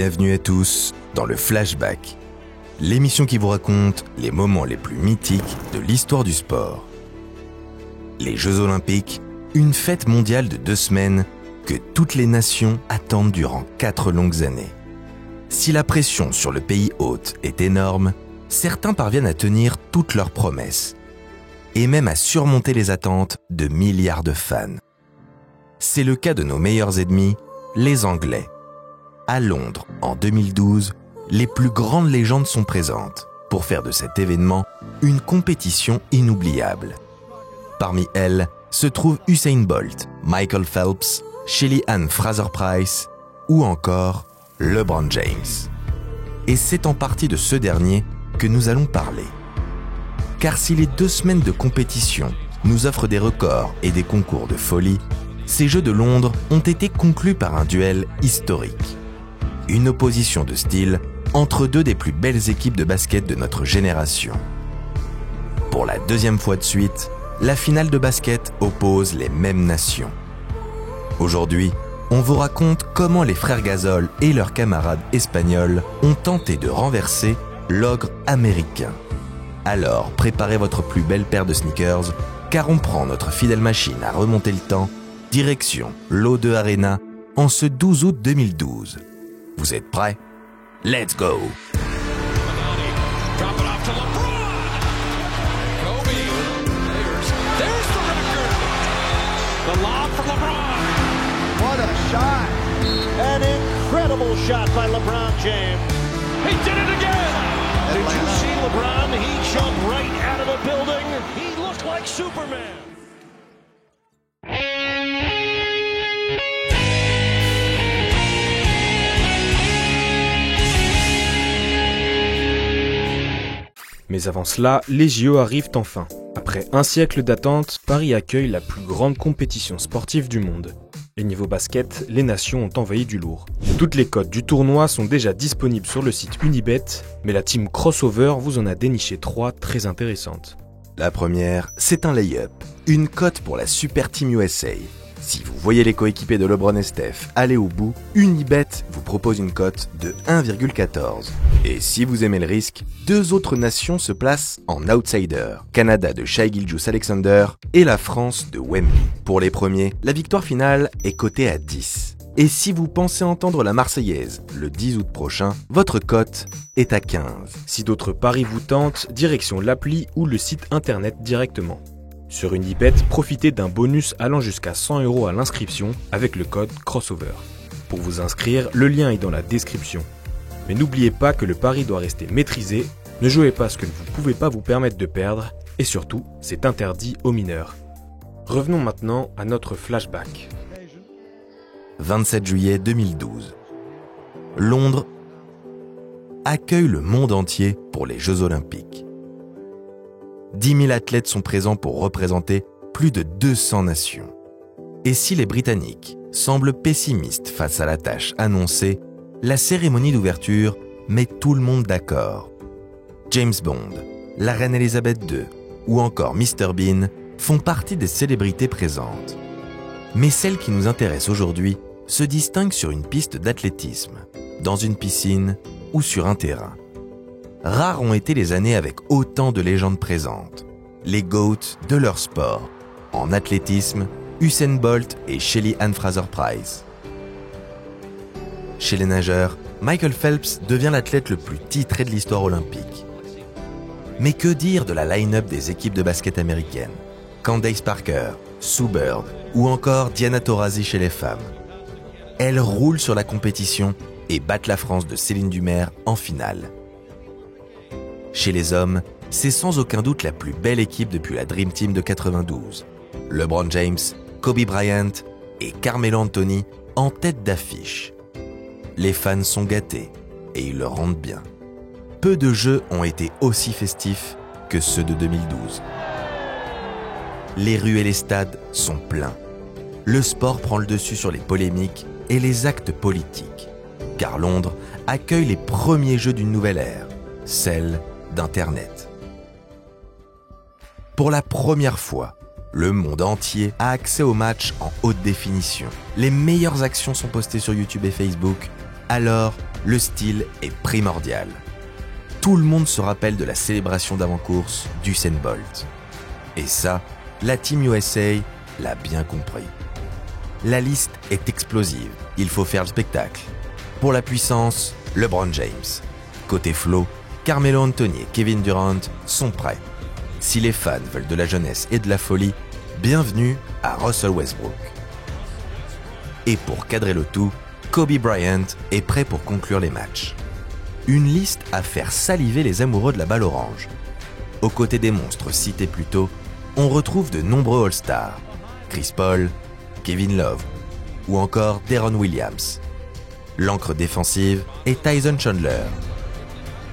Bienvenue à tous dans le Flashback, l'émission qui vous raconte les moments les plus mythiques de l'histoire du sport. Les Jeux Olympiques, une fête mondiale de 2 semaines que toutes les nations attendent durant 4 longues années. Si la pression sur le pays hôte est énorme, certains parviennent à tenir toutes leurs promesses et même à surmonter les attentes de milliards de fans. C'est le cas de nos meilleurs ennemis, les Anglais. À Londres, en 2012, les plus grandes légendes sont présentes pour faire de cet événement une compétition inoubliable. Parmi elles se trouvent Usain Bolt, Michael Phelps, Shelly Ann Fraser-Pryce ou encore LeBron James. Et c'est en partie de ce dernier que nous allons parler. Car si les 2 semaines de compétition nous offrent des records et des concours de folie, ces Jeux de Londres ont été conclus par un duel historique. Une opposition de style entre 2 des plus belles équipes de basket de notre génération. Pour la 2e fois de suite, la finale de basket oppose les mêmes nations. Aujourd'hui, on vous raconte comment les frères Gasol et leurs camarades espagnols ont tenté de renverser l'ogre américain. Alors, préparez votre plus belle paire de sneakers, car on prend notre fidèle machine à remonter le temps, direction l'O2 Arena, en ce 12 août 2012. Vous êtes prêts? Let's go! What a shot! An incredible shot by LeBron James. He did it again! Did you see LeBron? He jumped right out of the building. He looked like Superman. Mais avant cela, les JO arrivent enfin. Après un siècle d'attente, Paris accueille la plus grande compétition sportive du monde. Et niveau basket, les nations ont envahi du lourd. Toutes les cotes du tournoi sont déjà disponibles sur le site Unibet, mais la team Crossover vous en a déniché 3 très intéressantes. La première, c'est un lay-up, une cote pour la Super Team USA. Si vous voyez les coéquipiers de LeBron et Steph aller au bout, Unibet vous propose une cote de 1,14. Et si vous aimez le risque, 2 autres nations se placent en outsider. Canada de Shai Gilgeous-Alexander et la France de Wemby. Pour les premiers, la victoire finale est cotée à 10. Et si vous pensez entendre la Marseillaise le 10 août prochain, votre cote est à 15. Si d'autres paris vous tentent, direction l'appli ou le site internet directement. Sur Unibet, profitez d'un bonus allant jusqu'à 100 € à l'inscription avec le code Crossover. Pour vous inscrire, le lien est dans la description. Mais n'oubliez pas que le pari doit rester maîtrisé, ne jouez pas ce que vous ne pouvez pas vous permettre de perdre, et surtout, c'est interdit aux mineurs. Revenons maintenant à notre flashback. 27 juillet 2012. Londres accueille le monde entier pour les Jeux Olympiques. 10 000 athlètes sont présents pour représenter plus de 200 nations. Et si les Britanniques semblent pessimistes face à la tâche annoncée, la cérémonie d'ouverture met tout le monde d'accord. James Bond, la reine Elisabeth II ou encore Mr Bean font partie des célébrités présentes. Mais celle qui nous intéresse aujourd'hui se distingue sur une piste d'athlétisme, dans une piscine ou sur un terrain. Rares ont été les années avec autant de légendes présentes, les GOAT de leur sport. En athlétisme, Usain Bolt et Shelly Ann Fraser-Pryce. Chez les nageurs, Michael Phelps devient l'athlète le plus titré de l'histoire olympique. Mais que dire de la line-up des équipes de basket américaines? Candace Parker, Sue Bird ou encore Diana Taurasi chez les femmes. Elles roulent sur la compétition et battent la France de Céline Dumaire en finale. Chez les hommes, c'est sans aucun doute la plus belle équipe depuis la Dream Team de 92. LeBron James, Kobe Bryant et Carmelo Anthony en tête d'affiche. Les fans sont gâtés et ils le rendent bien. Peu de jeux ont été aussi festifs que ceux de 2012. Les rues et les stades sont pleins. Le sport prend le dessus sur les polémiques et les actes politiques. Car Londres accueille les premiers jeux d'une nouvelle ère, celle d'Internet. Pour la première fois, le monde entier a accès aux matchs en haute définition. Les meilleures actions sont postées sur YouTube et Facebook Alors, le style est primordial. Tout le monde se rappelle de la célébration d'avant-course d'Usain Bolt. Et ça, la Team USA l'a bien compris. La liste est explosive, il faut faire le spectacle. Pour la puissance, LeBron James. Côté flow, Carmelo Anthony et Kevin Durant sont prêts. Si les fans veulent de la jeunesse et de la folie, bienvenue à Russell Westbrook. Et pour cadrer le tout, Kobe Bryant est prêt pour conclure les matchs. Une liste à faire saliver les amoureux de la balle orange. Aux côtés des monstres cités plus tôt, on retrouve de nombreux All-Stars. Chris Paul, Kevin Love ou encore Deron Williams. L'encre défensive est Tyson Chandler.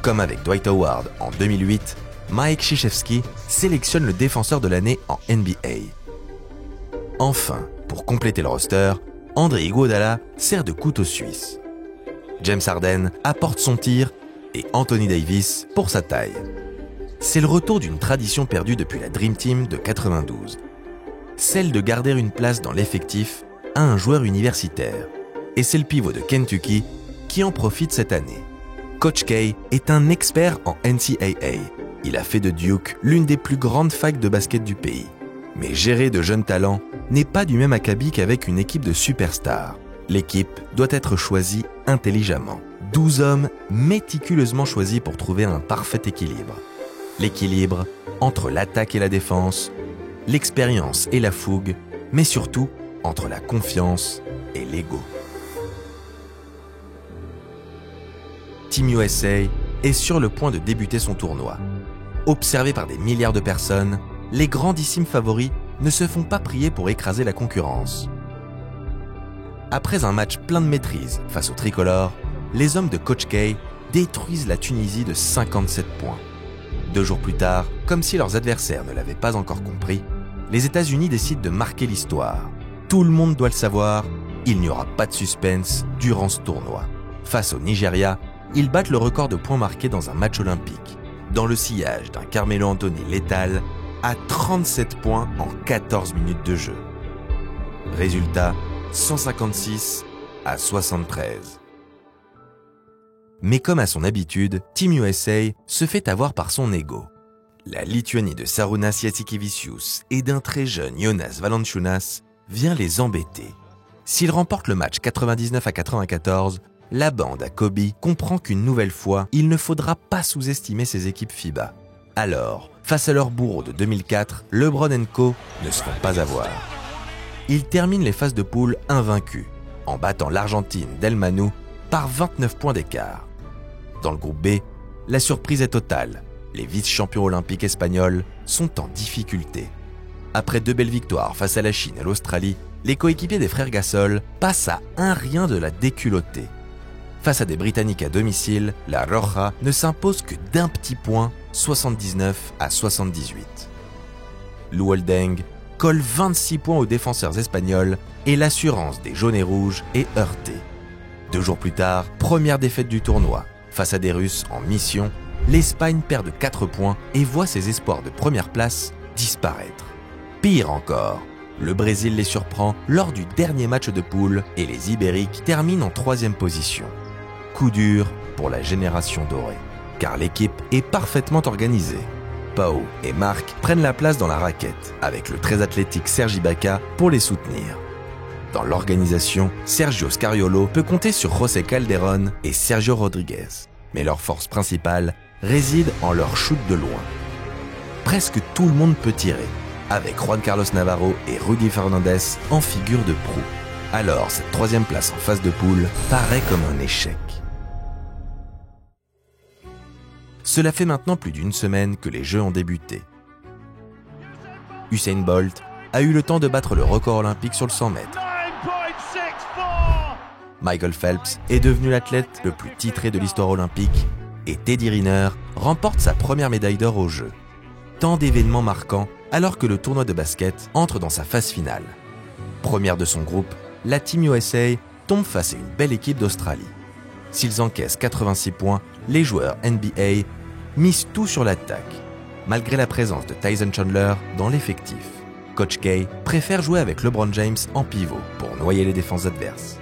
Comme avec Dwight Howard en 2008, Mike Krzyzewski sélectionne le défenseur de l'année en NBA. Enfin, pour compléter le roster, André Iguodala sert de couteau suisse. James Harden apporte son tir et Anthony Davis pour sa taille. C'est le retour d'une tradition perdue depuis la Dream Team de 92. Celle de garder une place dans l'effectif à un joueur universitaire. Et c'est le pivot de Kentucky qui en profite cette année. Coach K est un expert en NCAA. Il a fait de Duke l'une des plus grandes facs de basket du pays. Mais gérer de jeunes talents n'est pas du même acabit qu'avec une équipe de superstars. L'équipe doit être choisie intelligemment. 12 hommes méticuleusement choisis pour trouver un parfait équilibre. L'équilibre entre l'attaque et la défense, l'expérience et la fougue, mais surtout entre la confiance et l'ego. Team USA est sur le point de débuter son tournoi. Observé par des milliards de personnes, les grandissimes favoris ne se font pas prier pour écraser la concurrence. Après un match plein de maîtrise face aux tricolores, les hommes de Coach K détruisent la Tunisie de 57 points. 2 jours plus tard, comme si leurs adversaires ne l'avaient pas encore compris, les États-Unis décident de marquer l'histoire. Tout le monde doit le savoir, il n'y aura pas de suspense durant ce tournoi. Face au Nigeria, ils battent le record de points marqués dans un match olympique, dans le sillage d'un Carmelo Anthony létal à 37 points en 14 minutes de jeu. Résultat, 156-73. Mais comme à son habitude, Team USA se fait avoir par son ego. La Lituanie de Šarūnas Jasikevičius et d'un très jeune Jonas Valanciunas vient les embêter. S'ils remportent le match 99-94, la bande à Kobe comprend qu'une nouvelle fois, il ne faudra pas sous-estimer ces équipes FIBA. Alors, face à leur bourreau de 2004, LeBron & Co ne se font pas avoir. Ils terminent les phases de poule invaincus, en battant l'Argentine d'El Manu par 29 points d'écart. Dans le groupe B, la surprise est totale. Les vice-champions olympiques espagnols sont en difficulté. Après 2 belles victoires face à la Chine et l'Australie, les coéquipiers des frères Gasol passent à 1-rien de la déculottée. Face à des Britanniques à domicile, la Roja ne s'impose que d'un petit point, 79-78. Lou Holding colle 26 points aux défenseurs espagnols et l'assurance des jaunes et rouges est heurtée. 2 jours plus tard, première défaite du tournoi. Face à des Russes en mission, l'Espagne perd de 4 points et voit ses espoirs de première place disparaître. Pire encore, le Brésil les surprend lors du dernier match de poule et les Ibériques terminent en 3e position. Coup dur pour la génération dorée, car l'équipe est parfaitement organisée. Pau et Marc prennent la place dans la raquette, avec le très athlétique Serge Ibaka pour les soutenir. Dans l'organisation, Sergio Scariolo peut compter sur José Calderón et Sergio Rodriguez, mais leur force principale réside en leur shoot de loin. Presque tout le monde peut tirer, avec Juan Carlos Navarro et Rudy Fernandez en figure de proue. Alors cette 3e place en phase de poule paraît comme un échec. Cela fait maintenant plus d'1 semaine que les Jeux ont débuté. Usain Bolt a eu le temps de battre le record olympique sur le 100 mètres. Michael Phelps est devenu l'athlète le plus titré de l'histoire olympique et Teddy Riner remporte sa première médaille d'or aux Jeux. Tant d'événements marquants alors que le tournoi de basket entre dans sa phase finale. Première de son groupe, la Team USA tombe face à une belle équipe d'Australie. S'ils encaissent 86 points, les joueurs NBA misent tout sur l'attaque, malgré la présence de Tyson Chandler dans l'effectif. Coach K préfère jouer avec LeBron James en pivot pour noyer les défenses adverses.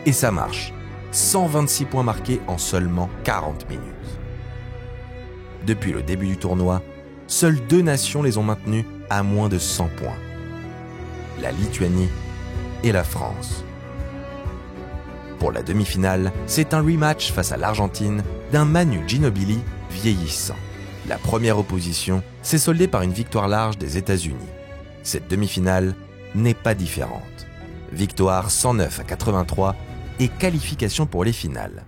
Et ça marche. 126 points marqués en seulement 40 minutes. Depuis le début du tournoi, seules 2 nations les ont maintenus à moins de 100 points. La Lituanie et la France. Pour la demi-finale, c'est un rematch face à l'Argentine d'un Manu Ginóbili vieillissant. La première opposition s'est soldée par une victoire large des États-Unis. Cette demi-finale n'est pas différente. Victoire 109-83 et qualification pour les finales.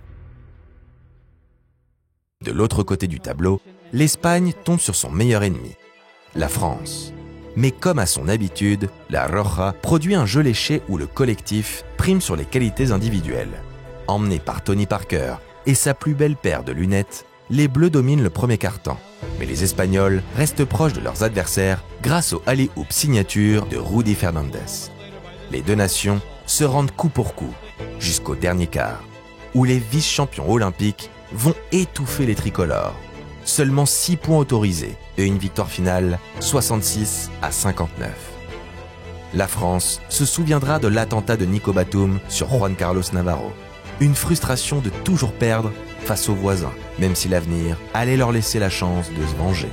De l'autre côté du tableau, l'Espagne tombe sur son meilleur ennemi, la France. Mais comme à son habitude, la Roja produit un jeu léché où le collectif prime sur les qualités individuelles. Emmenés par Tony Parker et sa plus belle paire de lunettes, les Bleus dominent le premier quart-temps. Mais les Espagnols restent proches de leurs adversaires grâce au alley-oop signature de Rudy Fernandez. Les deux nations se rendent coup pour coup jusqu'au dernier quart, où les vice-champions olympiques vont étouffer les tricolores. Seulement 6 points autorisés et une victoire finale 66-59. La France se souviendra de l'attentat de Nico Batum sur Juan Carlos Navarro. Une frustration de toujours perdre face aux voisins, même si l'avenir allait leur laisser la chance de se venger.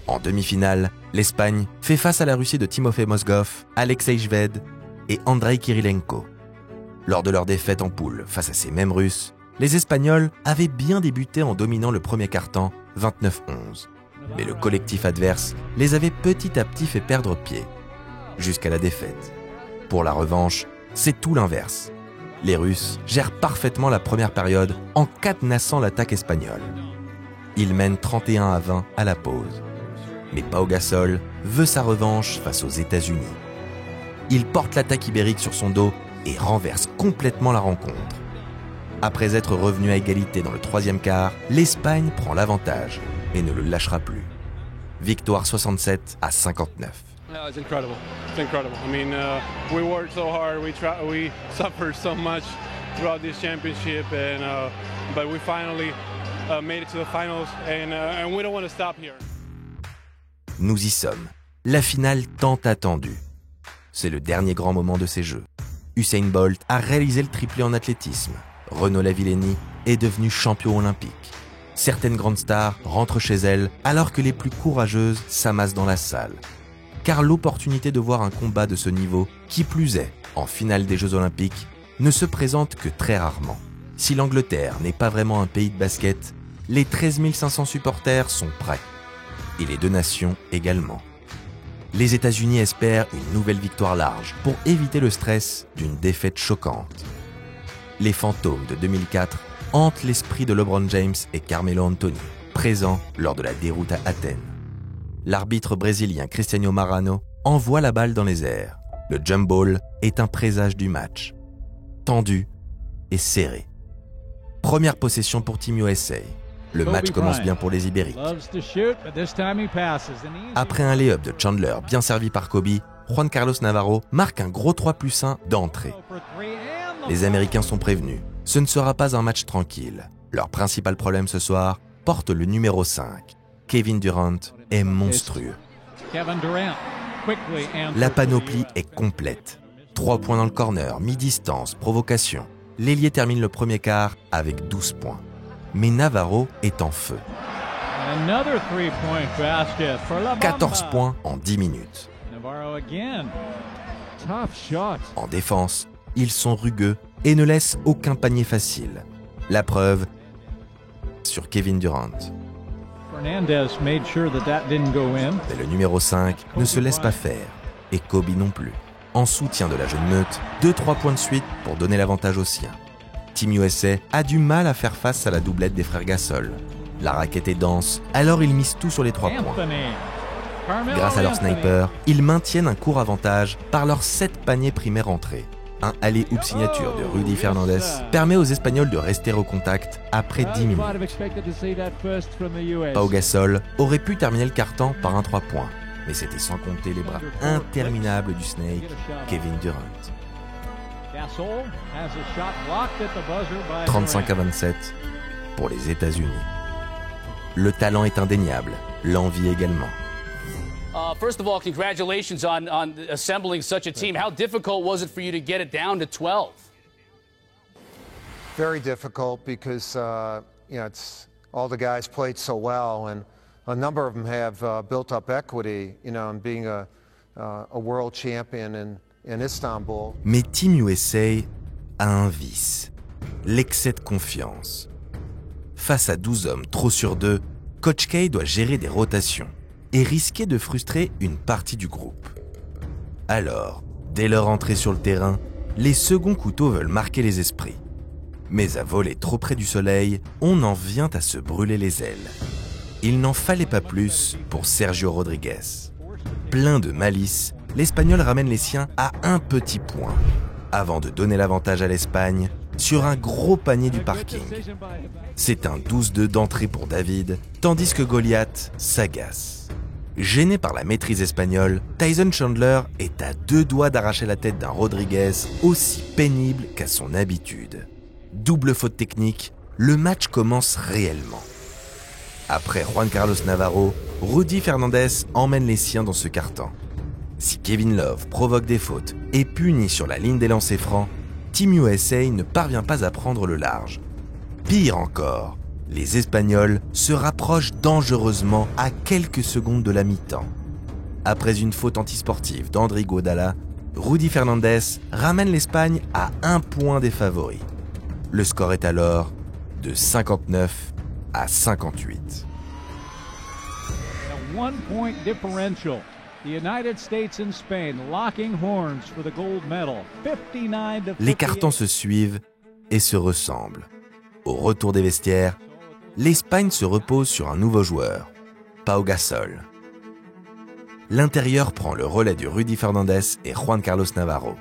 En demi-finale, l'Espagne fait face à la Russie de Timofey Mozgov, Alexei Shved et Andrei Kirilenko. Lors de leur défaite en poule face à ces mêmes Russes, les Espagnols avaient bien débuté en dominant le premier quart-temps 29-11. Mais le collectif adverse les avait petit à petit fait perdre pied, jusqu'à la défaite. Pour la revanche, c'est tout l'inverse. Les Russes gèrent parfaitement la première période en cadenassant l'attaque espagnole. Ils mènent 31-20 à la pause. Mais Pau Gasol veut sa revanche face aux États-Unis. Il porte l'attaque ibérique sur son dos et renverse complètement la rencontre. Après être revenu à égalité dans le troisième quart, l'Espagne prend l'avantage et ne le lâchera plus. Victoire 67-59. It's incredible. It's incredible. I mean, we worked so hard. We suffered so much throughout this championship, but we finally made it to the finals, and we don't want to stop here. Nous y sommes. La finale tant attendue. C'est le dernier grand moment de ces Jeux. Usain Bolt a réalisé le triplé en athlétisme. Renaud Lavillenie est devenu champion olympique. Certaines grandes stars rentrent chez elles alors que les plus courageuses s'amassent dans la salle. Car l'opportunité de voir un combat de ce niveau, qui plus est, en finale des Jeux Olympiques, ne se présente que très rarement. Si l'Angleterre n'est pas vraiment un pays de basket, les 13 500 supporters sont prêts. Et les deux nations également. Les États-Unis espèrent une nouvelle victoire large pour éviter le stress d'une défaite choquante. Les fantômes de 2004 hantent l'esprit de LeBron James et Carmelo Anthony, présents lors de la déroute à Athènes. L'arbitre brésilien Cristiano Marano envoie la balle dans les airs. Le jump ball est un présage du match. Tendu et serré. Première possession pour Team USA. Le match commence bien pour les Ibériques. Après un lay-up de Chandler bien servi par Kobe, Juan Carlos Navarro marque un gros 3+1 d'entrée. Les Américains sont prévenus. Ce ne sera pas un match tranquille. Leur principal problème ce soir porte le numéro 5. Kevin Durant est monstrueux. La panoplie est complète. 3 points dans le corner, mi-distance, provocation. L'ailier termine le premier quart avec 12 points. Mais Navarro est en feu. 14 points en 10 minutes. En défense, ils sont rugueux et ne laissent aucun panier facile. La preuve sur Kevin Durant. Mais le numéro 5 ne se laisse pas faire, et Kobe non plus. En soutien de la jeune meute, 2-3 points de suite pour donner l'avantage aux siens. Team USA a du mal à faire face à la doublette des frères Gasol. La raquette est dense, alors ils misent tout sur les 3 points. Grâce à leur sniper, ils maintiennent un court avantage par leurs 7 paniers primaires entrés. Un alley-oop signature de Rudy Fernandez permet aux Espagnols de rester au contact après 10 minutes. Pau Gasol aurait pu terminer le quart-temps par un 3 points, mais c'était sans compter les bras interminables du Snake, Kevin Durant. 35-27 pour les États-Unis. Le talent est indéniable, l'envie également. First of all, congratulations on assembling such a team. How difficult was it for you to get it down to 12? Very difficult because it's all the guys played so well, and a number of them have built up equity, in being a world champion in Istanbul. Mais Team USA a un vice, l'excès de confiance. Face à 12 hommes trop sur d'eux, Coach K doit gérer des rotations et risquer de frustrer une partie du groupe. Alors, dès leur entrée sur le terrain, les seconds couteaux veulent marquer les esprits. Mais à voler trop près du soleil, on en vient à se brûler les ailes. Il n'en fallait pas plus pour Sergio Rodriguez. Plein de malice, l'Espagnol ramène les siens à un petit point, avant de donner l'avantage à l'Espagne sur un gros panier du parking. C'est un 12-2 d'entrée pour David, tandis que Goliath s'agace. Gêné par la maîtrise espagnole, Tyson Chandler est à 2 doigts d'arracher la tête d'un Rodriguez aussi pénible qu'à son habitude. Double faute technique, le match commence réellement. Après Juan Carlos Navarro, Rudy Fernandez emmène les siens dans ce quart-temps. Si Kevin Love provoque des fautes et punit sur la ligne des lancers francs, Team USA ne parvient pas à prendre le large. Pire encore, les Espagnols se rapprochent dangereusement à quelques secondes de la mi-temps. Après une faute antisportive d'André Iguodala, Rudy Fernandez ramène l'Espagne à 1 point des favoris. Le score est alors de 59 à 58. A 1-point differential. The United States and Spain locking horns for the gold medal. 59 to 58. Les cartons se suivent et se ressemblent. Au retour des vestiaires, l'Espagne se repose sur un nouveau joueur, Pau Gasol. L'intérieur prend le relais de Rudy Fernandez et Juan Carlos Navarro.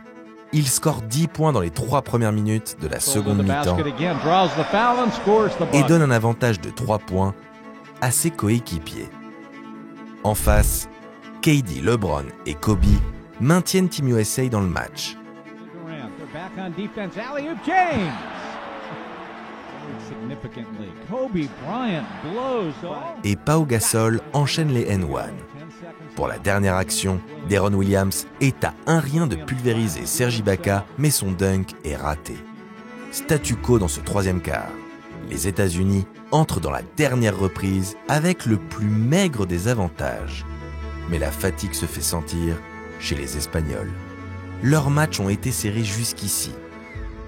Il score 10 points dans les 3 premières minutes de la seconde mi-temps et donne un avantage de 3 points à ses coéquipiers. En face, KD, LeBron et Kobe maintiennent Team USA dans le match. Et Pau Gasol enchaîne les N1. Pour la dernière action, Deron Williams est à 1-rien de pulvériser Serge Ibaka, mais son dunk est raté. Statu quo dans ce troisième quart. Les États-Unis entrent dans la dernière reprise avec le plus maigre des avantages. Mais la fatigue se fait sentir chez les Espagnols. Leurs matchs ont été serrés jusqu'ici,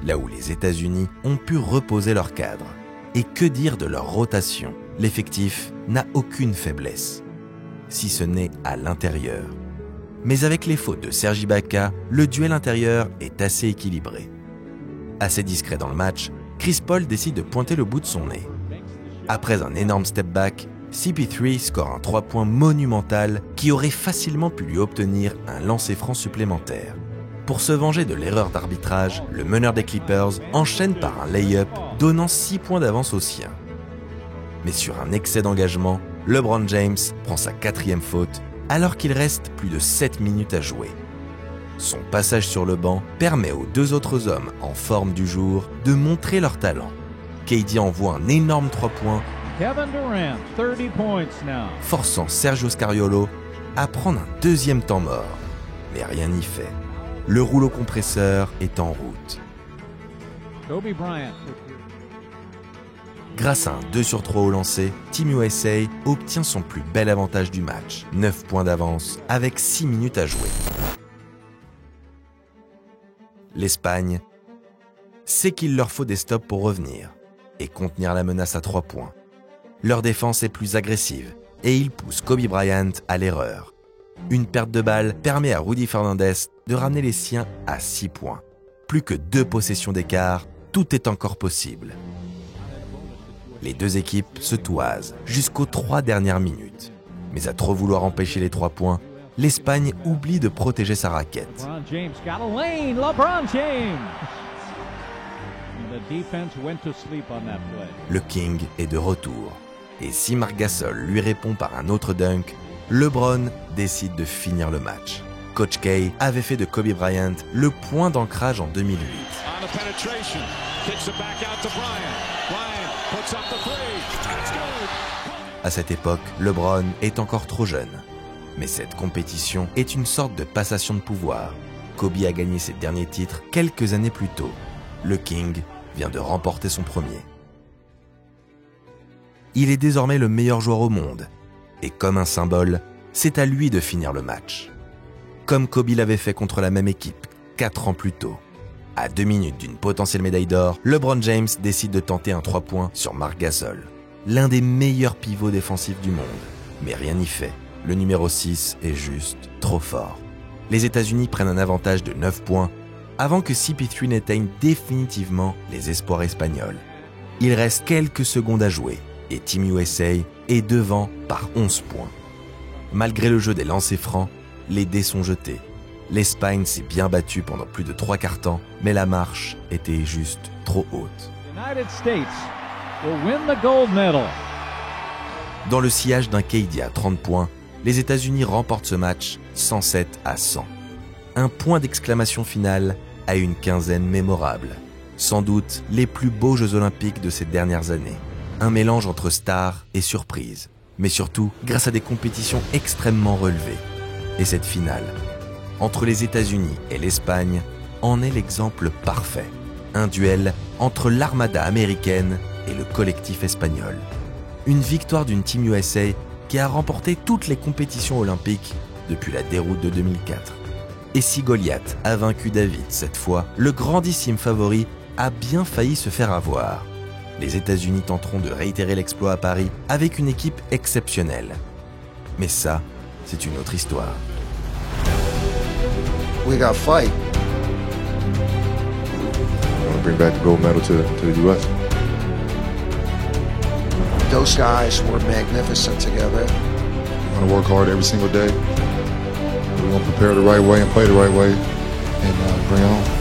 là où les États-Unis ont pu reposer leur cadre. Et que dire de leur rotation? L'effectif n'a aucune faiblesse, si ce n'est à l'intérieur. Mais avec les fautes de Serge Ibaka, le duel intérieur est assez équilibré. Assez discret dans le match, Chris Paul décide de pointer le bout de son nez. Après un énorme step back, CP3 score un 3 points monumental qui aurait facilement pu lui obtenir un lancer franc supplémentaire. Pour se venger de l'erreur d'arbitrage, le meneur des Clippers enchaîne par un lay-up, donnant 6 points d'avance aux siens. Mais sur un excès d'engagement, LeBron James prend sa 4e faute alors qu'il reste plus de 7 minutes à jouer. Son passage sur le banc permet aux 2 autres hommes en forme du jour de montrer leur talent. KD envoie un énorme 3 points, Kevin Durant, 30 points now. Forçant Sergio Scariolo à prendre un 2e temps mort. Mais rien n'y fait. Le rouleau compresseur est en route. Kobe Bryant. Grâce à un 2 sur 3 au lancer, Team USA obtient son plus bel avantage du match, 9 points d'avance avec 6 minutes à jouer. L'Espagne sait qu'il leur faut des stops pour revenir et contenir la menace à 3 points. Leur défense est plus agressive et ils poussent Kobe Bryant à l'erreur. Une perte de balle permet à Rudy Fernandez de ramener les siens à 6 points. Plus que 2 possessions d'écart, tout est encore possible. Les 2 équipes se toisent jusqu'aux 3 dernières minutes. Mais à trop vouloir empêcher les 3 points, l'Espagne oublie de protéger sa raquette. LeBron James got a lane. LeBron James. The defense went to sleep on that play. Le King est de retour. Et si Marc Gasol lui répond par un autre dunk, LeBron décide de finir le match. Coach K avait fait de Kobe Bryant le point d'ancrage en 2008. À cette époque, LeBron est encore trop jeune. Mais cette compétition est une sorte de passation de pouvoir. Kobe a gagné ses derniers titres quelques années plus tôt. Le King vient de remporter son premier. Il est désormais le meilleur joueur au monde, et comme un symbole, c'est à lui de finir le match. Comme Kobe l'avait fait contre la même équipe 4 ans plus tôt. À 2 minutes d'une potentielle médaille d'or, LeBron James décide de tenter un 3 points sur Marc Gasol, l'un des meilleurs pivots défensifs du monde. Mais rien n'y fait, le numéro 6 est juste trop fort. Les États-Unis prennent un avantage de 9 points avant que CP3 n'éteigne définitivement les espoirs espagnols. Il reste quelques secondes à jouer et Team USA est devant par 11 points. Malgré le jeu des lancers francs, les dés sont jetés. L'Espagne s'est bien battue pendant plus de 3/4 temps, mais la marche était juste trop haute. United States will win the gold medal. Dans le sillage d'un KD à 30 points, les États-Unis remportent ce match 107-100. Un point d'exclamation final à une quinzaine mémorable. Sans doute les plus beaux Jeux Olympiques de ces dernières années. Un mélange entre stars et surprises, mais surtout grâce à des compétitions extrêmement relevées. Et cette finale, entre les États-Unis et l'Espagne, en est l'exemple parfait. Un duel entre l'armada américaine et le collectif espagnol. Une victoire d'une Team USA qui a remporté toutes les compétitions olympiques depuis la déroute de 2004. Et si Goliath a vaincu David cette fois, le grandissime favori a bien failli se faire avoir. Les États-Unis tenteront de réitérer l'exploit à Paris avec une équipe exceptionnelle. Mais ça, c'est une autre histoire. We got fight. I want to bring back the gold medal to the U.S. Those guys were magnificent together. We want to work hard every single day. We want to prepare the right way and play the right way and bring it home.